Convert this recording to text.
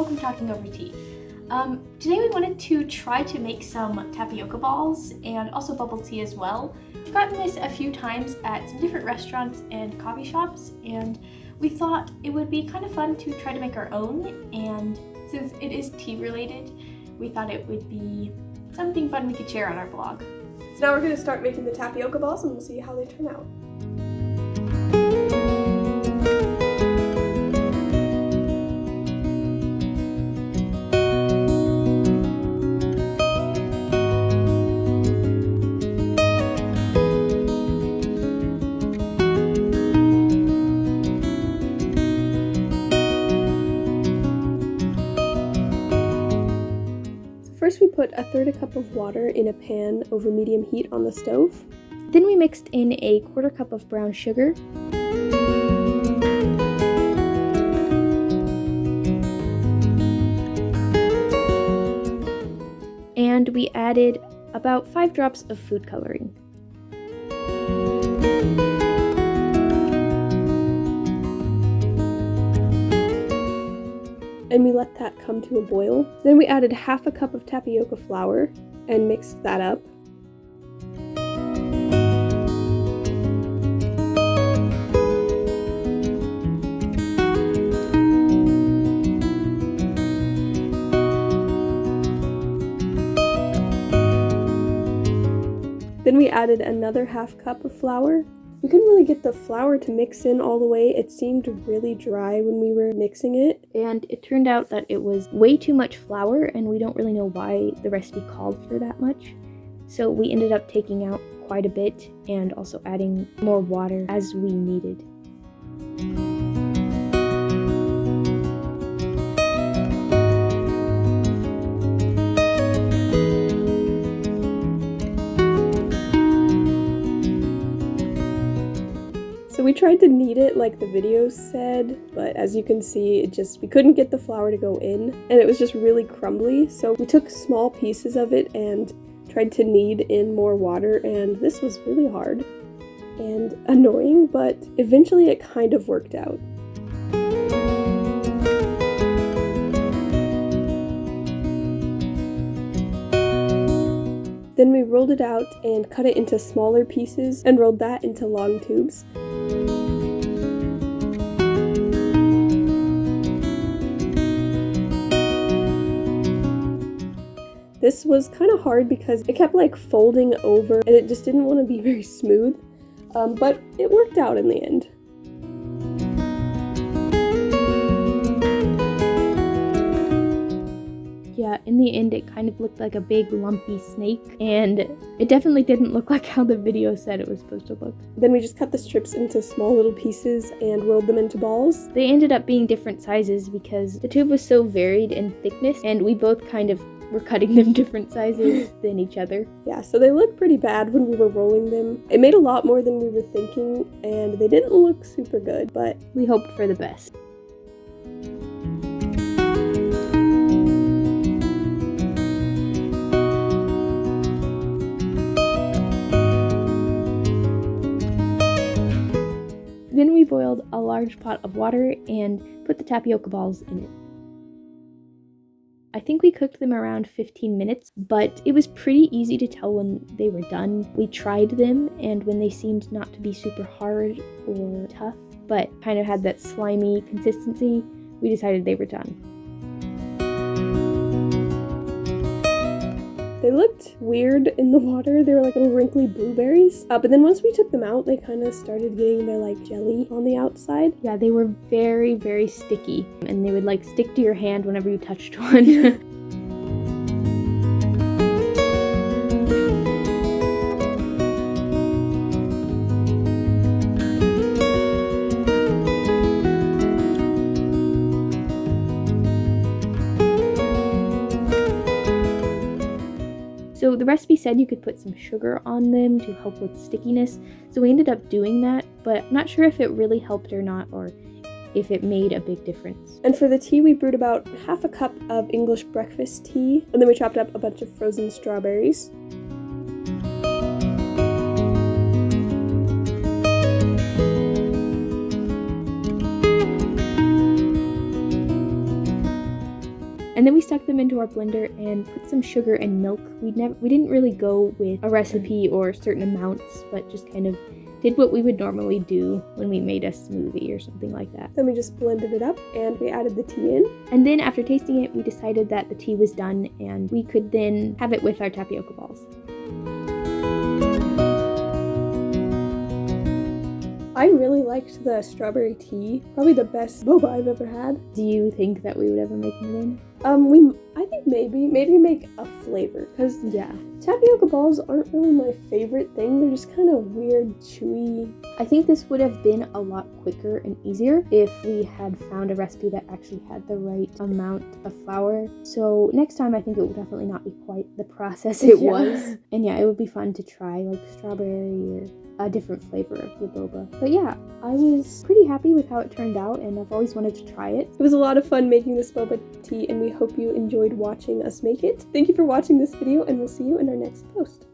welcome to Talking Over Tea. Today we wanted to try to make some tapioca balls and also bubble tea as well. We've gotten this a few times at some different restaurants and coffee shops, and we thought it would be kind of fun to try to make our own, and since it is tea related, we thought it would be something fun we could share on our blog. So now we're going to start making the tapioca balls and we'll see how they turn out. First we put a third cup of water in a pan over medium heat on the stove. Then we mixed in a quarter cup of brown sugar. And we added about 5 drops of food coloring. And we let that come to a boil. Then we added half a cup of tapioca flour and mixed that up. Then we added another half cup of flour. We couldn't really get the flour to mix in all the way. It seemed really dry when we were mixing it. And it turned out that it was way too much flour, and we don't really know why the recipe called for that much. So we ended up taking out quite a bit and also adding more water as we needed. So we tried to knead it like the video said, but as you can see, we couldn't get the flour to go in, and it was just really crumbly. So we took small pieces of it and tried to knead in more water, and this was really hard and annoying, but eventually it kind of worked out. Then we rolled it out and cut it into smaller pieces and rolled that into long tubes. This was kind of hard because it kept folding over and it just didn't want to be very smooth, but it worked out in the end. Yeah, in the end it kind of looked like a big lumpy snake, and it definitely didn't look like how the video said it was supposed to look. Then we just cut the strips into small little pieces and rolled them into balls. They ended up being different sizes because the tube was so varied in thickness, and we both kind of were cutting them different sizes than each other. Yeah, so they looked pretty bad when we were rolling them. It made a lot more than we were thinking, and they didn't look super good, but we hoped for the best. Then we boiled a large pot of water and put the tapioca balls in it. I think we cooked them around 15 minutes, but it was pretty easy to tell when they were done. We tried them, and when they seemed not to be super hard or tough, but kind of had that slimy consistency, we decided they were done. They looked weird in the water. They were like little wrinkly blueberries. But then once we took them out, they kind of started getting their jelly on the outside. Yeah, they were very, very sticky, and they would stick to your hand whenever you touched one. So the recipe said you could put some sugar on them to help with stickiness, so we ended up doing that, but I'm not sure if it really helped or not, or if it made a big difference. And for the tea, we brewed about half a cup of English breakfast tea, and then we chopped up a bunch of frozen strawberries. And then we stuck them into our blender and put some sugar and milk. We didn't really go with a recipe or certain amounts, but just kind of did what we would normally do when we made a smoothie or something like that. Then we just blended it up and we added the tea in. And then after tasting it, we decided that the tea was done and we could then have it with our tapioca balls. I really liked the strawberry tea. Probably the best boba I've ever had. Do you think that we would ever make it again? I think maybe make a flavor, because Yeah. tapioca balls aren't really my favorite thing. They're just kind of weird, chewy. I think this would have been a lot quicker and easier if we had found a recipe that actually had the right amount of flour. So next time I think it would definitely not be quite the process it was. And yeah, it would be fun to try like strawberry or a different flavor of the boba. But yeah, I was pretty happy with how it turned out and I've always wanted to try it. It was a lot of fun making this boba tea, and we hope you enjoyed watching us make it. Thank you for watching this video, and we'll see you in our next post.